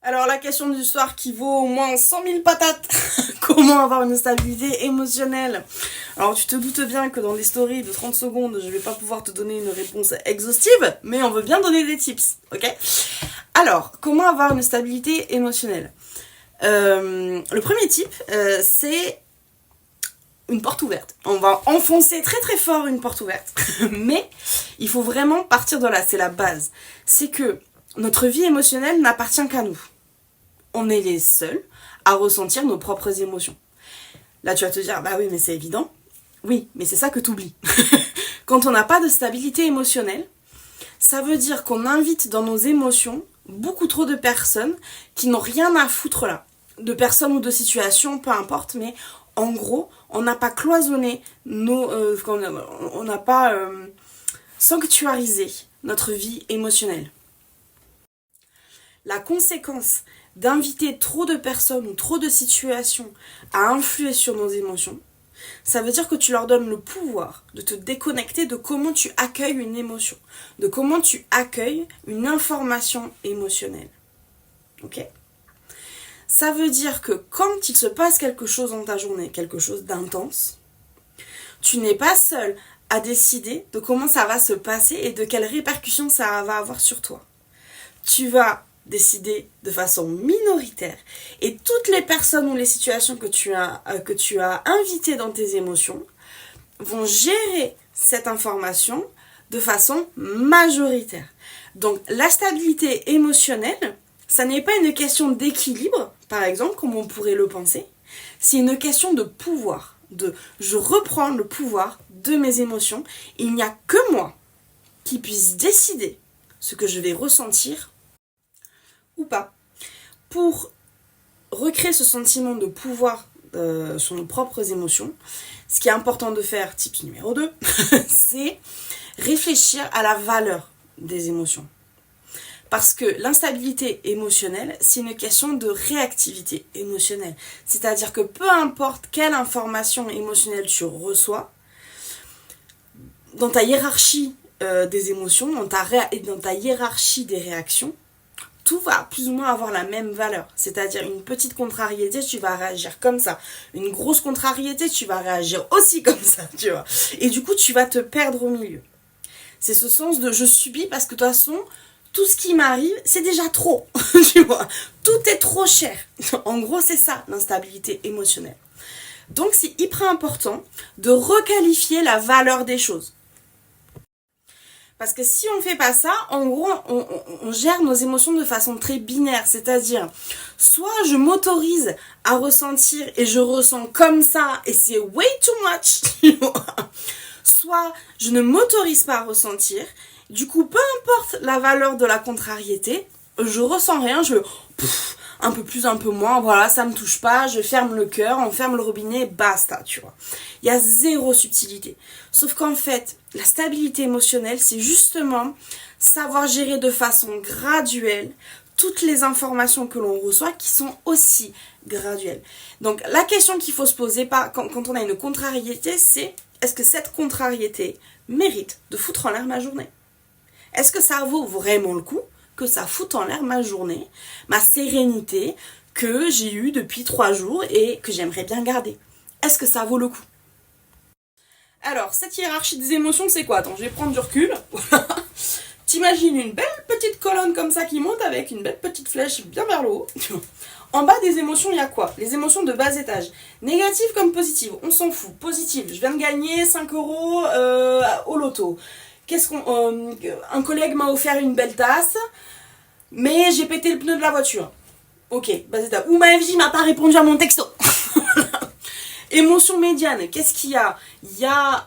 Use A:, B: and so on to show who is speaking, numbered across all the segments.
A: Alors la question du soir qui vaut au moins 100 000 patates. Comment avoir une stabilité émotionnelle? Alors tu te doutes bien que dans les stories de 30 secondes, je vais pas pouvoir te donner une réponse exhaustive, mais on veut bien donner des tips, ok? Alors, comment avoir une stabilité émotionnelle? Le premier tip, c'est une porte ouverte. On va enfoncer très très fort une porte ouverte, mais il faut vraiment partir de là, c'est la base. C'est que notre vie émotionnelle n'appartient qu'à nous. On est les seuls à ressentir nos propres émotions. Là, tu vas te dire, bah oui, mais c'est évident. Oui, mais c'est ça que tu oublies. Quand on n'a pas de stabilité émotionnelle, ça veut dire qu'on invite dans nos émotions beaucoup trop de personnes qui n'ont rien à foutre là. De personnes ou de situations, peu importe, mais en gros, on n'a pas cloisonné on n'a pas sanctuarisé notre vie émotionnelle. La conséquence d'inviter trop de personnes ou trop de situations à influer sur nos émotions, ça veut dire que tu leur donnes le pouvoir de te déconnecter de comment tu accueilles une émotion, de comment tu accueilles une information émotionnelle. Ok ? Ça veut dire que quand il se passe quelque chose dans ta journée, quelque chose d'intense, tu n'es pas seul à décider de comment ça va se passer et de quelles répercussions ça va avoir sur toi. Tu vas décider de façon minoritaire et toutes les personnes ou les situations que tu as invitées dans tes émotions vont gérer cette information de façon majoritaire. Donc la stabilité émotionnelle, ça n'est pas une question d'équilibre, par exemple, comme on pourrait le penser, c'est une question de pouvoir, je reprends le pouvoir de mes émotions, il n'y a que moi qui puisse décider ce que je vais ressentir ou pas. Pour recréer ce sentiment de pouvoir sur nos propres émotions, ce qui est important de faire, tip numéro 2, c'est réfléchir à la valeur des émotions. Parce que l'instabilité émotionnelle, c'est une question de réactivité émotionnelle. C'est-à-dire que peu importe quelle information émotionnelle tu reçois, dans ta hiérarchie des émotions, dans ta hiérarchie des réactions, tout va plus ou moins avoir la même valeur. C'est-à-dire une petite contrariété, tu vas réagir comme ça. Une grosse contrariété, tu vas réagir aussi comme ça, tu vois. Et du coup, tu vas te perdre au milieu. C'est ce sens de je subis parce que de toute façon, tout ce qui m'arrive, c'est déjà trop, tu vois. Tout est trop cher. En gros, c'est ça, l'instabilité émotionnelle. Donc, c'est hyper important de requalifier la valeur des choses. Parce que si on fait pas ça, en gros, on gère nos émotions de façon très binaire. C'est-à-dire, soit je m'autorise à ressentir et je ressens comme ça et c'est way too much, tu vois. Soit je ne m'autorise pas à ressentir. Du coup, peu importe la valeur de la contrariété, je ressens rien, un peu plus, un peu moins, voilà, ça me touche pas, je ferme le cœur, on ferme le robinet, basta, tu vois. Il y a zéro subtilité. Sauf qu'en fait, la stabilité émotionnelle, c'est justement savoir gérer de façon graduelle toutes les informations que l'on reçoit qui sont aussi graduelles. Donc, la question qu'il faut se poser quand on a une contrariété, c'est est-ce que cette contrariété mérite de foutre en l'air ma journée ? Est-ce que ça vaut vraiment le coup que ça foute en l'air ma journée, ma sérénité que j'ai eue depuis 3 jours et que j'aimerais bien garder? Est-ce que ça vaut le coup? Alors, cette hiérarchie des émotions, c'est quoi? Attends, je vais prendre du recul. T'imagines une belle petite colonne comme ça qui monte avec une belle petite flèche bien vers le haut. En bas des émotions, il y a quoi? Les émotions de bas étage. Négatives comme positives, on s'en fout. Positives, je viens de gagner 5 euros au loto. Un collègue m'a offert une belle tasse, mais j'ai pété le pneu de la voiture. Ok, bas étage. Ou ma FJ m'a pas répondu à mon texto. Émotion médiane, qu'est-ce qu'il y a? Il y a...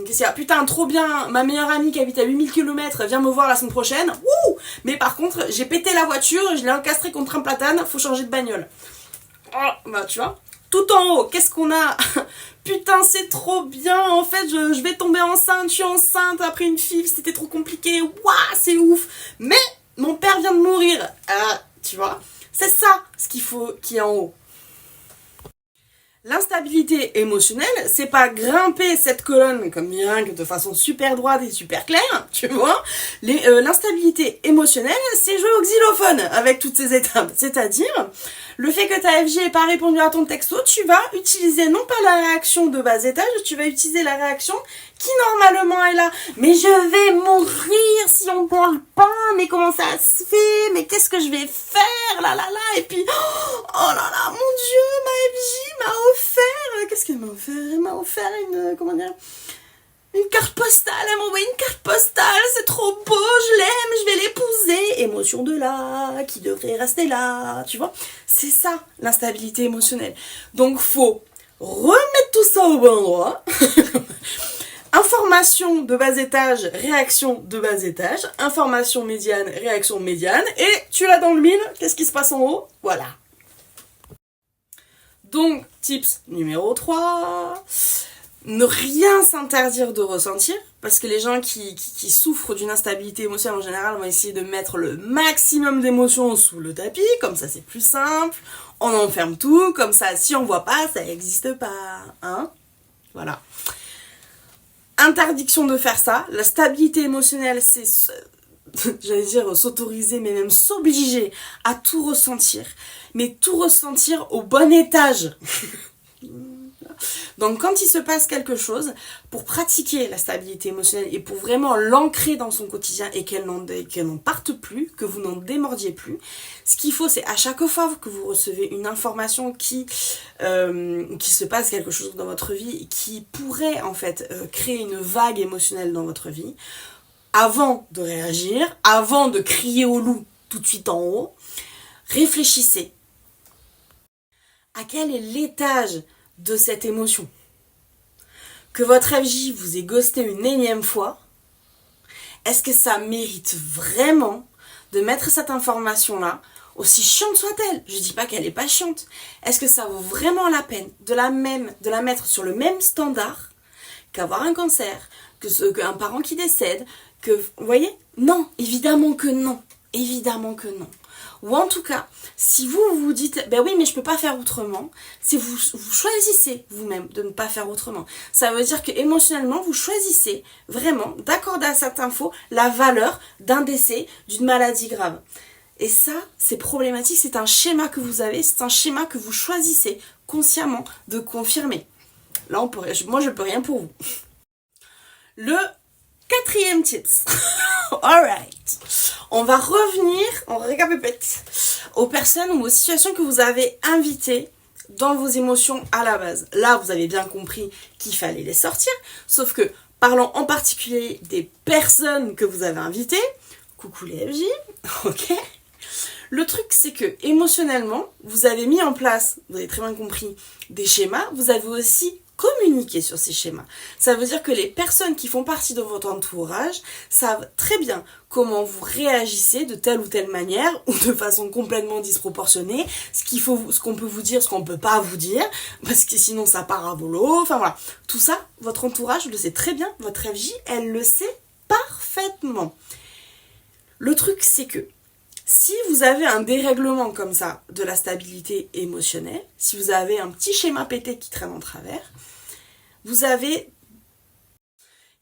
A: Qu'est-ce qu'il y a? Putain, trop bien, ma meilleure amie qui habite à 8000 km vient me voir la semaine prochaine. Wouh! Mais par contre, j'ai pété la voiture, je l'ai encastrée contre un platane, faut changer de bagnole. Oh, bah tu vois. Tout en haut, qu'est-ce qu'on a? Putain, c'est trop bien, en fait, je vais tomber enceinte, je suis enceinte après une fille, c'était trop compliqué, waouh, c'est ouf. Mais mon père vient de mourir. Tu vois? C'est ça ce qu'il faut qui est en haut. L'instabilité émotionnelle, c'est pas grimper cette colonne comme Miringue de façon super droite et super claire, tu vois. L'instabilité émotionnelle, c'est jouer au xylophone avec toutes ces étapes. C'est-à-dire, le fait que ta FJ n'ait pas répondu à ton texto, tu vas utiliser non pas la réaction de bas étage, tu vas utiliser la réaction qui normalement est là. Mais je vais mourir si on parle pas, mais comment ça se fait, mais qu'est-ce que je vais faire, là là là, et puis, oh là là, mon Dieu, ma FJ m'a offert, qu'est-ce qu'elle m'a offert? Elle m'a offert une carte postale, elle m'a envoyé une carte postale, c'est trop beau, je l'aime, je vais l'épouser. Émotion de là, qui devrait rester là, tu vois. C'est ça, l'instabilité émotionnelle. Donc, faut remettre tout ça au bon endroit. Information de bas étage, réaction de bas étage. Information médiane, réaction médiane. Et tu l'as dans le mille, qu'est-ce qui se passe en haut? Voilà. Donc, tips numéro 3... ne rien s'interdire de ressentir, parce que les gens qui souffrent d'une instabilité émotionnelle en général vont essayer de mettre le maximum d'émotions sous le tapis, comme ça c'est plus simple, on enferme tout, comme ça si on voit pas, ça n'existe pas, hein. Voilà. Interdiction de faire ça, la stabilité émotionnelle c'est, j'allais dire s'autoriser, mais même s'obliger à tout ressentir, mais tout ressentir au bon étage. Donc quand il se passe quelque chose, pour pratiquer la stabilité émotionnelle et pour vraiment l'ancrer dans son quotidien et qu'elle n'en parte plus, que vous n'en démordiez plus, ce qu'il faut c'est à chaque fois que vous recevez une information qui se passe quelque chose dans votre vie, qui pourrait en fait créer une vague émotionnelle dans votre vie, avant de réagir, avant de crier au loup tout de suite en haut, réfléchissez. À quel est l'étage de cette émotion? Que votre FJ vous ait ghosté une énième fois, est-ce que ça mérite vraiment de mettre cette information-là, aussi chiante soit-elle? Je dis pas qu'elle est pas chiante. Est-ce que ça vaut vraiment la peine de la mettre sur le même standard qu'avoir un cancer, qu'un parent qui décède, que, vous voyez? Non, évidemment que non. Évidemment que non. Ou en tout cas, si vous vous dites, ben oui, mais je peux pas faire autrement, si vous choisissez vous-même de ne pas faire autrement, ça veut dire que émotionnellement, vous choisissez vraiment d'accorder à cette info la valeur d'un décès, d'une maladie grave. Et ça, c'est problématique, c'est un schéma que vous avez, c'est un schéma que vous choisissez consciemment de confirmer. Là, moi, je peux rien pour vous. Le 4e tips. Alright. On va revenir, on récapitule aux personnes ou aux situations que vous avez invitées dans vos émotions à la base. Là, vous avez bien compris qu'il fallait les sortir, sauf que, parlons en particulier des personnes que vous avez invitées, coucou les FJ, ok. Le truc, c'est que émotionnellement, vous avez mis en place, vous avez très bien compris, des schémas, vous avez aussi communiquer sur ces schémas. Ça veut dire que les personnes qui font partie de votre entourage savent très bien comment vous réagissez de telle ou telle manière ou de façon complètement disproportionnée, ce qu'on peut vous dire, ce qu'on peut pas vous dire, parce que sinon ça part à volo, enfin voilà. Tout ça, votre entourage le sait très bien, votre FJ, elle le sait parfaitement. Le truc, c'est que si vous avez un dérèglement comme ça de la stabilité émotionnelle, si vous avez un petit schéma pété qui traîne en travers, vous avez...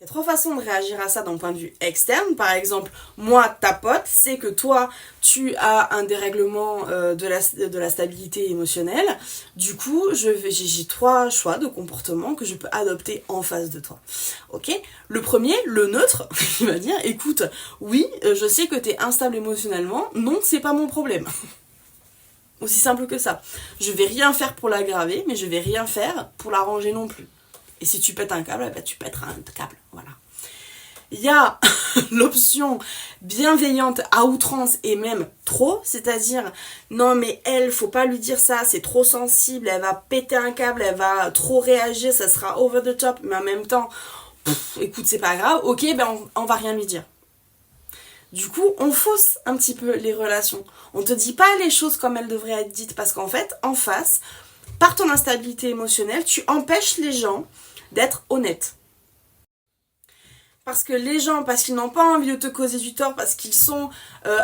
A: Il y a 3 façons de réagir à ça d'un point de vue externe. Par exemple, moi, ta pote, c'est que toi, tu as un dérèglement de la stabilité émotionnelle. Du coup, j'ai 3 choix de comportement que je peux adopter en face de toi. Ok ? Le premier, le neutre, il va dire, écoute, oui, je sais que tu es instable émotionnellement. Non, c'est pas mon problème. Aussi simple que ça. Je vais rien faire pour l'aggraver, mais je vais rien faire pour l'arranger non plus. Et si tu pètes un câble, bah tu pèteras un câble, voilà. Il y a l'option bienveillante à outrance et même trop, c'est-à-dire, non mais elle, faut pas lui dire ça, c'est trop sensible, elle va péter un câble, elle va trop réagir, ça sera over the top, mais en même temps, écoute, c'est pas grave, ok, ben on va rien lui dire. Du coup, on fausse un petit peu les relations. On te dit pas les choses comme elles devraient être dites, parce qu'en fait, en face, par ton instabilité émotionnelle, tu empêches les gens d'être honnêtes. Parce que les gens, parce qu'ils n'ont pas envie de te causer du tort, parce qu'ils sont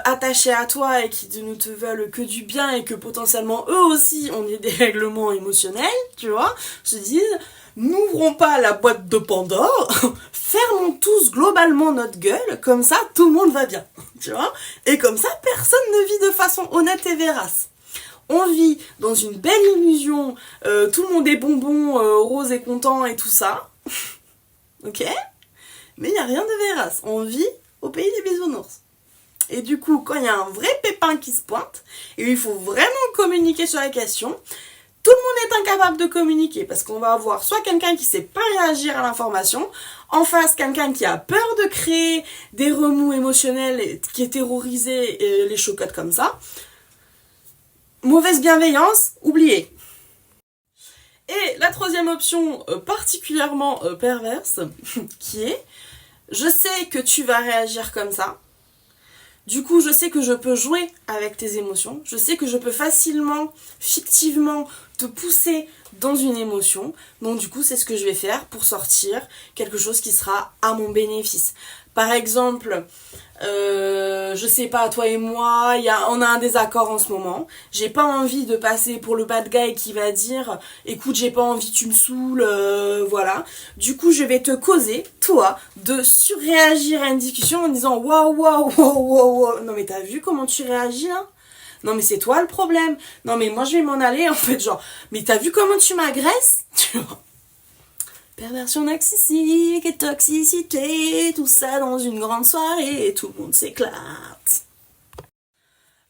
A: attachés à toi et qu'ils ne te veulent que du bien et que potentiellement eux aussi ont des dérèglements émotionnels, tu vois, se disent, n'ouvrons pas la boîte de Pandore, fermons tous globalement notre gueule, comme ça tout le monde va bien, tu vois, et comme ça personne ne vit de façon honnête et vérace. On vit dans une belle illusion, tout le monde est bonbon, rose et content et tout ça, ok ? Mais il n'y a rien de vérace. On vit au pays des bisounours. Et du coup, quand il y a un vrai pépin qui se pointe, et il faut vraiment communiquer sur la question, tout le monde est incapable de communiquer, parce qu'on va avoir soit quelqu'un qui ne sait pas réagir à l'information, en face quelqu'un qui a peur de créer des remous émotionnels, qui est terrorisé et les chocotte comme ça. Mauvaise bienveillance, oubliez. Et la troisième option particulièrement perverse, qui est je sais que tu vas réagir comme ça. Du coup, je sais que je peux jouer avec tes émotions. Je sais que je peux facilement, fictivement, te pousser dans une émotion. Donc du coup, c'est ce que je vais faire pour sortir quelque chose qui sera à mon bénéfice. Par exemple, je sais pas, toi et moi, on a un désaccord en ce moment. J'ai pas envie de passer pour le bad guy qui va dire écoute, j'ai pas envie, tu me saoules, voilà. Du coup, je vais te causer, toi, de surréagir à une discussion en disant waouh, waouh, waouh, waouh. Non mais t'as vu comment tu réagis là ? Non mais c'est toi le problème. Non mais moi je vais m'en aller en fait, genre, mais t'as vu comment tu m'agresses ? Tu vois ? Perversion narcissique et toxicité, tout ça dans une grande soirée et tout le monde s'éclate.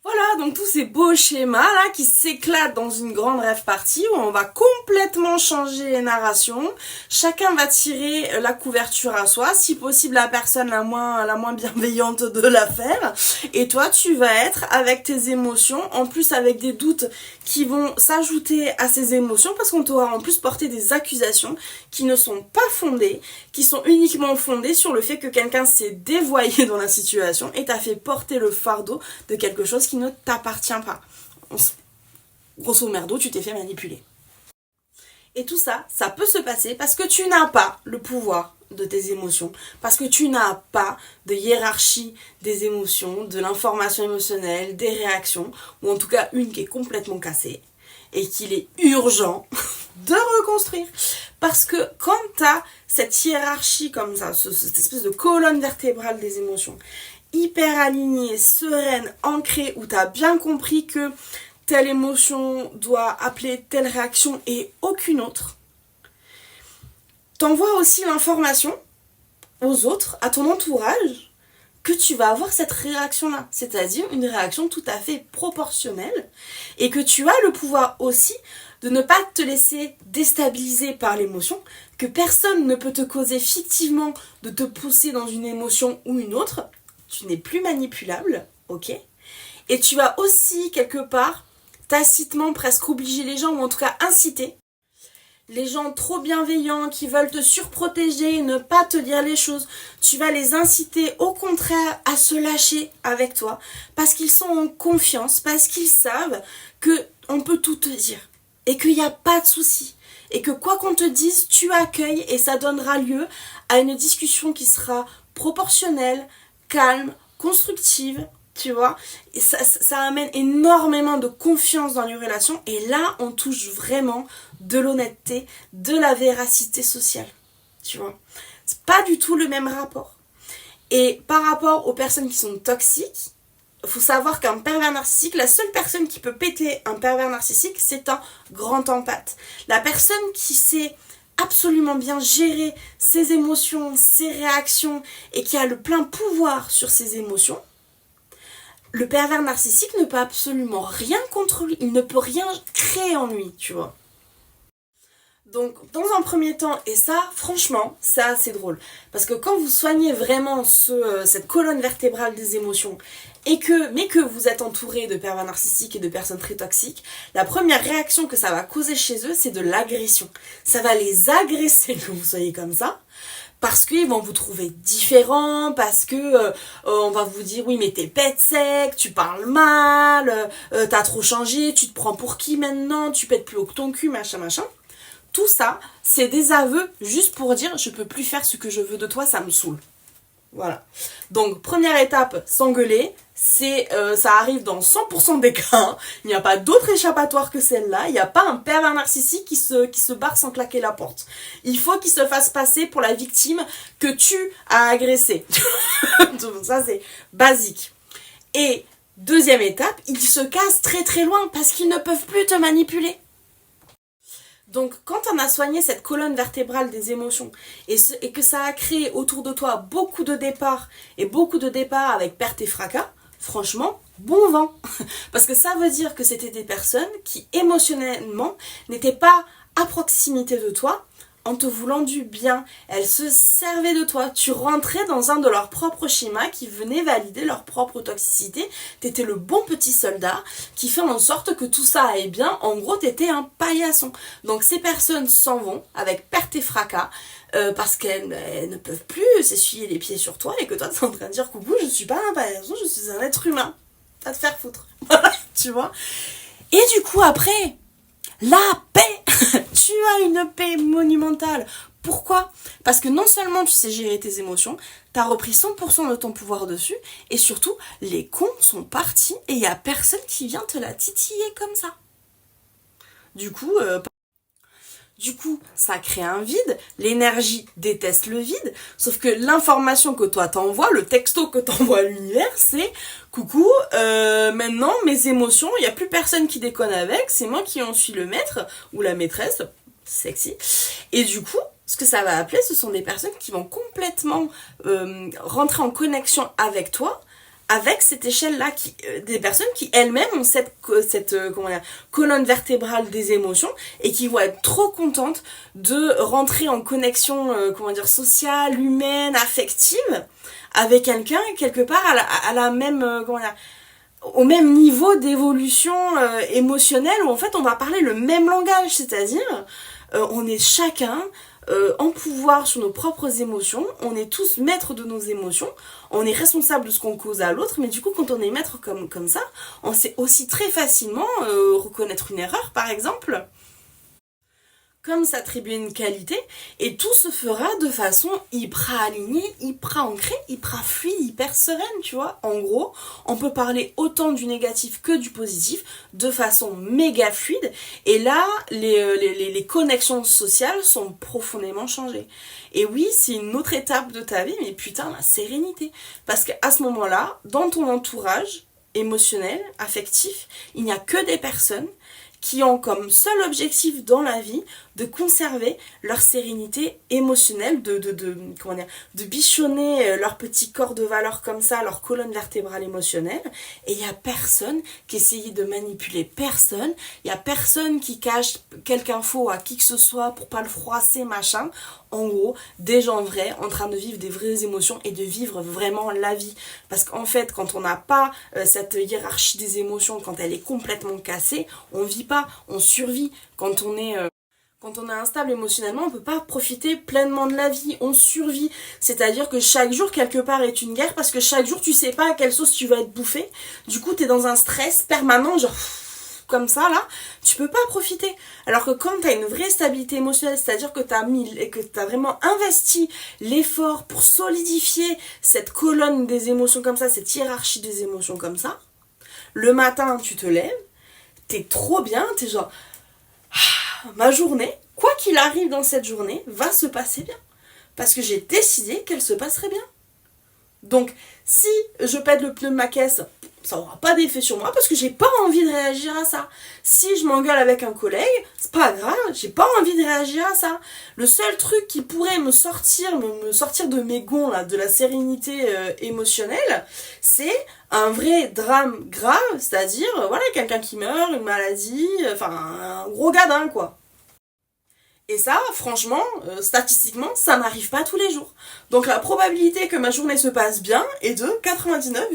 A: Voilà, donc tous ces beaux schémas là qui s'éclatent dans une grande rêve party où on va complètement changer les narrations. Chacun va tirer la couverture à soi, si possible la personne la moins bienveillante de l'affaire. Et toi, tu vas être avec tes émotions, en plus avec des doutes qui vont s'ajouter à ces émotions parce qu'on t'aura en plus porté des accusations qui ne sont pas fondées, qui sont uniquement fondées sur le fait que quelqu'un s'est dévoyé dans la situation et t'a fait porter le fardeau de quelque chose qui ne t'appartient pas. Grosso merdo, tu t'es fait manipuler. Et tout ça, ça peut se passer parce que tu n'as pas le pouvoir de tes émotions, parce que tu n'as pas de hiérarchie des émotions, de l'information émotionnelle, des réactions, ou en tout cas une qui est complètement cassée, et qu'il est urgent de reconstruire. Parce que quand tu as cette hiérarchie comme ça, cette espèce de colonne vertébrale des émotions, hyper alignée, sereine, ancrée, où tu as bien compris que telle émotion doit appeler telle réaction et aucune autre, t'envoies aussi l'information aux autres, à ton entourage, que tu vas avoir cette réaction-là, c'est-à-dire une réaction tout à fait proportionnelle, et que tu as le pouvoir aussi de ne pas te laisser déstabiliser par l'émotion, que personne ne peut te causer fictivement de te pousser dans une émotion ou une autre, tu n'es plus manipulable, ok ? Et tu vas aussi, quelque part, tacitement presque obliger les gens, ou en tout cas inciter les gens trop bienveillants qui veulent te surprotéger, ne pas te dire les choses, tu vas les inciter au contraire à se lâcher avec toi parce qu'ils sont en confiance, parce qu'ils savent qu'on peut tout te dire et qu'il n'y a pas de souci et que quoi qu'on te dise, tu accueilles et ça donnera lieu à une discussion qui sera proportionnelle, calme, constructive. Tu vois, et ça amène énormément de confiance dans les relations et là on touche vraiment de l'honnêteté, de la véracité sociale, tu vois. C'est pas du tout le même rapport. Et par rapport aux personnes qui sont toxiques, il faut savoir qu'un pervers narcissique, la seule personne qui peut péter un pervers narcissique, c'est un grand empathe. La personne qui sait absolument bien gérer ses émotions, ses réactions et qui a le plein pouvoir sur ses émotions, le pervers narcissique ne peut absolument rien contre lui, il ne peut rien créer en lui, tu vois. Donc, dans un premier temps, et ça, franchement, c'est assez drôle. Parce que quand vous soignez vraiment cette colonne vertébrale des émotions, mais que vous êtes entouré de pervers narcissiques et de personnes très toxiques, la première réaction que ça va causer chez eux, c'est de l'agression. Ça va les agresser que vous soyez comme ça. Parce qu'ils vont vous trouver différents, parce que on va vous dire oui mais t'es pète sec, tu parles mal, t'as trop changé, tu te prends pour qui maintenant, tu pètes plus haut que ton cul, machin machin. Tout ça, c'est des aveux juste pour dire je peux plus faire ce que je veux de toi, ça me saoule. Voilà. Donc, première étape, s'engueuler. Ça arrive dans 100% des cas. Hein. Il n'y a pas d'autre échappatoire que celle-là. Il n'y a pas un pervers narcissique qui se barre sans claquer la porte. Il faut qu'il se fasse passer pour la victime que tu as agressée. Donc, ça, c'est basique. Et deuxième étape, ils se cassent très très loin parce qu'ils ne peuvent plus te manipuler. Donc, quand on a soigné cette colonne vertébrale des émotions et que ça a créé autour de toi beaucoup de départs avec perte et fracas, franchement, bon vent. Parce que ça veut dire que c'était des personnes qui émotionnellement n'étaient pas à proximité de toi en te voulant du bien. Elles se servaient de toi. Tu rentrais dans un de leurs propres schémas qui venait valider leur propre toxicité. T'étais le bon petit soldat qui fait en sorte que tout ça aille bien. En gros, t'étais un paillasson. Donc ces personnes s'en vont avec perte et fracas parce qu'elles ne peuvent plus s'essuyer les pieds sur toi et que toi t'es en train de dire coucou, je suis pas un paillasson, je suis un être humain. Va te faire foutre. Voilà, tu vois. Et du coup après, la paix. Tu as une paix monumentale. Pourquoi ? Parce que non seulement tu sais gérer tes émotions, t'as repris 100% de ton pouvoir dessus, et surtout, les cons sont partis et il n'y a personne qui vient te la titiller comme ça. Du coup, ça crée un vide, l'énergie déteste le vide, sauf que l'information que toi t'envoies, le texto que t'envoies à l'univers, c'est « Coucou, maintenant mes émotions, il n'y a plus personne qui déconne avec, c'est moi qui en suis le maître ou la maîtresse, sexy. » Et du coup, ce que ça va appeler, ce sont des personnes qui vont complètement rentrer en connexion avec toi, avec cette échelle-là, des personnes qui elles-mêmes ont cette colonne vertébrale des émotions et qui vont être trop contentes de rentrer en connexion sociale, humaine, affective avec quelqu'un quelque part à la même au même niveau d'évolution émotionnelle où en fait on va parler le même langage, c'est-à-dire on est chacun en pouvoir sur nos propres émotions, on est tous maîtres de nos émotions, on est responsable de ce qu'on cause à l'autre, mais du coup quand on est maître comme ça, on sait aussi très facilement reconnaître une erreur par exemple, comme s'attribuer une qualité, et tout se fera de façon hyper alignée, hyper ancrée, hyper fluide, hyper sereine, tu vois. En gros, on peut parler autant du négatif que du positif, de façon méga fluide, et là, les connexions sociales sont profondément changées. Et oui, c'est une autre étape de ta vie, mais putain, la sérénité. Parce qu'à ce moment-là, dans ton entourage émotionnel, affectif, il n'y a que des personnes qui ont comme seul objectif dans la vie de conserver leur sérénité émotionnelle, de bichonner leur petit corps de valeur comme ça, leur colonne vertébrale émotionnelle, et il n'y a personne qui essaye de manipuler personne, il n'y a personne qui cache quelque info à qui que ce soit pour pas le froisser, machin. En gros, des gens vrais, en train de vivre des vraies émotions et de vivre vraiment la vie. Parce qu'en fait, quand on n'a pas cette hiérarchie des émotions, quand elle est complètement cassée, on vit pas, on survit. Quand on est instable émotionnellement, on peut pas profiter pleinement de la vie, on survit. C'est-à-dire que chaque jour, quelque part, est une guerre, parce que chaque jour, tu sais pas à quelle sauce tu vas être bouffé. Du coup, t'es dans un stress permanent, genre comme ça là, tu peux pas profiter. Alors que quand t'as une vraie stabilité émotionnelle, c'est-à-dire que t'as vraiment investi l'effort pour solidifier cette colonne des émotions comme ça, cette hiérarchie des émotions comme ça, le matin tu te lèves, t'es trop bien, t'es genre ma journée, quoi qu'il arrive dans cette journée, va se passer bien. Parce que j'ai décidé qu'elle se passerait bien. Donc, si je pète le pneu de ma caisse, ça aura pas d'effet sur moi parce que j'ai pas envie de réagir à ça. Si je m'engueule avec un collègue, c'est pas grave, j'ai pas envie de réagir à ça. Le seul truc qui pourrait me sortir de mes gonds là, de la sérénité émotionnelle, c'est un vrai drame grave, c'est-à-dire voilà, quelqu'un qui meurt, une maladie, enfin un gros gadin quoi. Et ça, franchement, statistiquement, ça n'arrive pas tous les jours. Donc la probabilité que ma journée se passe bien est de 99,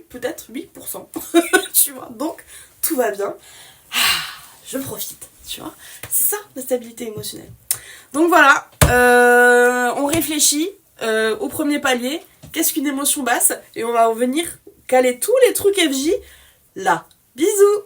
A: peut-être 8%. Tu vois, donc tout va bien. Je profite, tu vois. C'est ça, la stabilité émotionnelle. Donc voilà, on réfléchit au premier palier. Qu'est-ce qu'une émotion basse ? Et on va revenir caler tous les trucs FJ là. Bisous!